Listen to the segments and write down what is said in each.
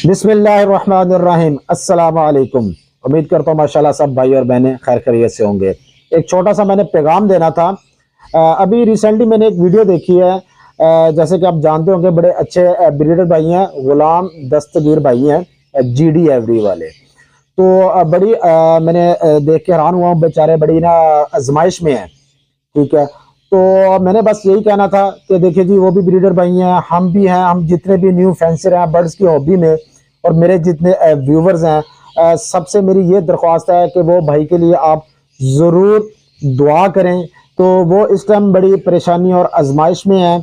बिस्मिल्लाहिर्रहमानिर्रहीम। अस्सलाम वालेकुम। उम्मीद करता हूँ माशाल्लाह सब भाई और बहनें खैर खैरियत से होंगे। एक छोटा सा मैंने पैगाम देना था। अभी रिसेंटली मैंने एक वीडियो देखी है। जैसे कि आप जानते होंगे बड़े अच्छे ब्रीडर भाई हैं, गुलाम दस्तगीर भाई हैं, जीडी एवरी वाले। तो मैंने देख के हैरान हुआ, बेचारे बड़ी ना आजमाइश में हैं। ठीक है, तो मैंने बस यही कहना था कि देखिए जी, वो भी ब्रीडर भाई हैं, हम भी हैं। हम जितने भी न्यू फेंसर हैं बर्ड्स की हॉबी में, और मेरे जितने व्यूवर्स हैं, सबसे मेरी ये दरख्वास्त है कि वो भाई के लिए आप ज़रूर दुआ करें। तो वो इस टाइम बड़ी परेशानी और आजमाइश में हैं,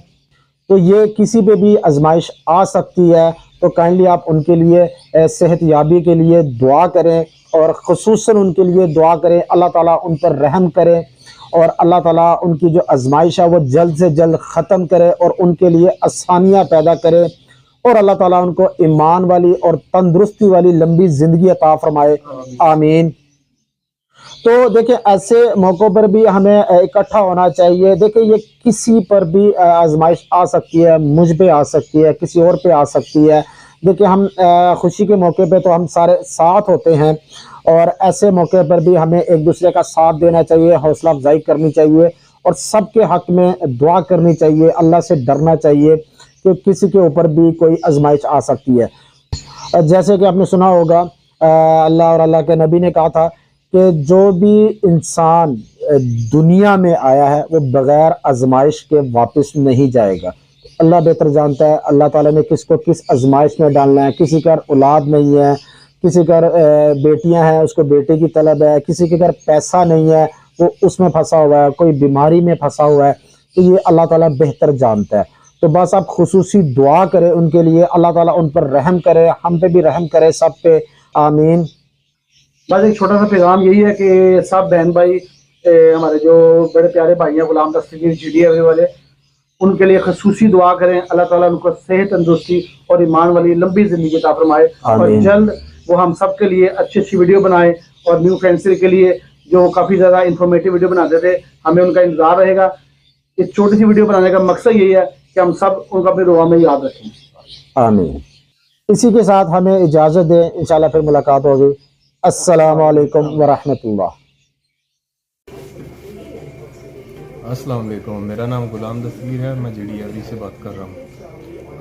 तो ये किसी पे भी आजमाइश आ सकती है। तो काइंडली आप उनके लिए सेहत याबी के लिए दुआ करें, और ख़ुसूसन उनके लिए दुआ करें। अल्लाह ताला उन पर रहम करे, और अल्लाह ताला उनकी जो आजमाइश है वो जल्द से जल्द ख़त्म करे, और उनके लिए आसानियाँ पैदा करे, और अल्लाह ताला उनको ईमान वाली और तंदुरुस्ती वाली लंबी ज़िंदगी अता फरमाए। आमीन। तो देखिए, ऐसे मौक़ों पर भी हमें इकट्ठा होना चाहिए। देखिए, ये किसी पर भी आजमाइश आ सकती है, मुझ पे आ सकती है, किसी और पे आ सकती है। देखिए, हम खुशी के मौके पे तो हम सारे साथ होते हैं, और ऐसे मौके पर भी हमें एक दूसरे का साथ देना चाहिए, हौसला अफजाई करनी चाहिए, और सबके हक में दुआ करनी चाहिए। अल्लाह से डरना चाहिए कि किसी के ऊपर भी कोई आजमाइश आ सकती है। जैसे कि आपने सुना होगा, अल्लाह और अल्लाह के नबी ने कहा था कि जो भी इंसान दुनिया में आया है वो बग़ैर आजमाइश के वापस नहीं जाएगा। अल्लाह बेहतर जानता है अल्लाह ताला ने किसको किस आजमाइश में डालना है। किसी का औलाद नहीं है, किसी का बेटियां हैं उसको बेटे की तलब है, किसी के घर पैसा नहीं है वो उसमें फंसा हुआ है, कोई बीमारी में फंसा हुआ है। तो ये अल्लाह ताला बेहतर जानता है। तो बस आप खुसूसी दुआ करें उनके लिए, अल्लाह ताला उन पर रहम करे, हम पे भी रहम करे, सब पे। आमीन। बस एक छोटा सा पैगाम यही है कि सब बहन भाई हमारे जो बड़े प्यारे भाई हैं गुलाम दस्तगीर जीडी वाले, उनके लिए खसूसी दुआ करें। अल्लाह ताला उनको सेहत तंदुरुस्ती और ईमान वाली लंबी ज़िंदगी अता फरमाए, और जल्द वो हम सब के लिए अच्छी अच्छी वीडियो बनाए। और न्यू फेंसर के लिए जो काफ़ी ज़्यादा इंफॉर्मेटिव वीडियो बनाते थे, हमें उनका इंतज़ार रहेगा। इस छोटी सी वीडियो बनाने का मकसद यही है कि हम सब उनका अपनी दुआ में याद रखें। आमीन। इसी के साथ हमें इजाज़त दें, इंशाल्लाह फिर मुलाकात होगी। अस्सलाम वालेकुम वरहमतुल्लाह। अस्सलाम वालेकुम। मेरा नाम गुलाम दस्तगीर है, मैं जीडी एवरी से बात कर रहा हूँ।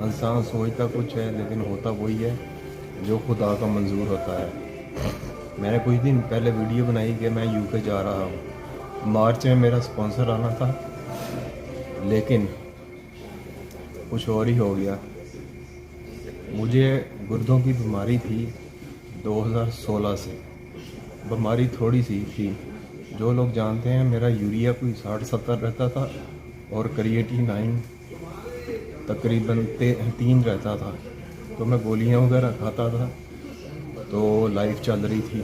इंसान सोचता कुछ है लेकिन होता वही है जो खुदा का मंजूर होता है। मैंने कुछ दिन पहले वीडियो बनाई कि मैं यूके जा रहा हूँ। मार्च में मेरा स्पॉन्सर आना था, लेकिन कुछ और ही हो गया। मुझे गुर्दों की बीमारी थी 2016 से। बीमारी थोड़ी सी थी, जो लोग जानते हैं। मेरा यूरिया कोई 60-70 रहता था, और क्रिएटिनिन तकरीबन 3 रहता था। तो मैं गोलियां वगैरह खाता था, तो लाइफ चल रही थी।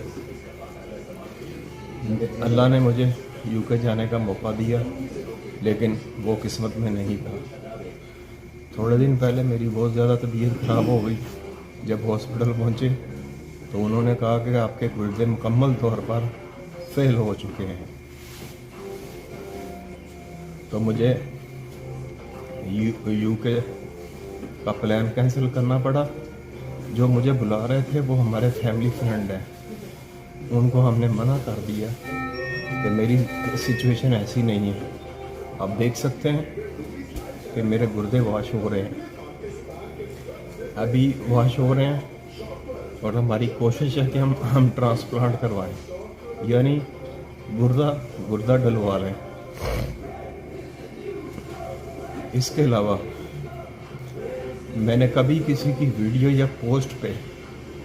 अल्लाह ने मुझे यूके जाने का मौका दिया, लेकिन वो किस्मत में नहीं था। थोड़े दिन पहले मेरी बहुत ज़्यादा तबीयत ख़राब हो गई। जब हॉस्पिटल पहुँचे तो उन्होंने कहा कि आपके गुर्दे मुकम्मल तौर पर फेल हो चुके हैं। तो मुझे यूके का प्लान कैंसिल करना पड़ा। जो मुझे बुला रहे थे वो हमारे फैमिली फ्रेंड हैं, उनको हमने मना कर दिया कि मेरी सिचुएशन ऐसी नहीं है। आप देख सकते हैं कि मेरे गुर्दे वॉश हो रहे हैं, अभी वॉश हो रहे हैं, और हमारी कोशिश है कि हम ट्रांसप्लांट करवाएं, यानी गुर्दा डलवा लें। इसके अलावा मैंने कभी किसी की वीडियो या पोस्ट पे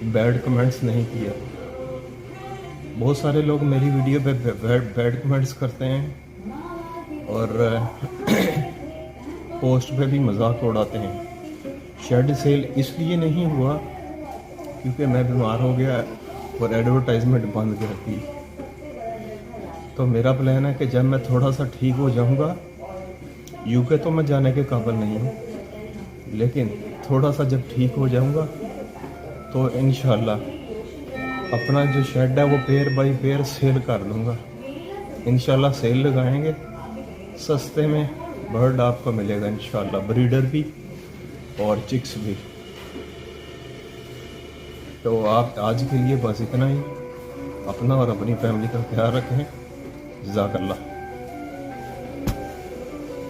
बैड कमेंट्स नहीं किया। बहुत सारे लोग मेरी वीडियो पे बैड कमेंट्स करते हैं, और पोस्ट पे भी मजाक उड़ाते हैं। शेड सेल इसलिए नहीं हुआ क्योंकि मैं बीमार हो गया और एडवर्टाइजमेंट बंद कर दी। तो मेरा प्लान है कि जब मैं थोड़ा सा ठीक हो जाऊंगा, यूके तो मैं जाने के काबिल नहीं हूँ, लेकिन थोड़ा सा जब ठीक हो जाऊंगा तो इंशाल्लाह अपना जो शेड है वो पेयर बाई पेयर सेल कर दूंगा। इंशाल्लाह सेल लगाएंगे, सस्ते में बर्ड आपको मिलेगा इंशाल्लाह, ब्रीडर भी और चिक्स भी। तो आप आज के लिए बस इतना ही। अपना और अपनी फैमिली का ख्याल रखें। जज़ाकल्लाह।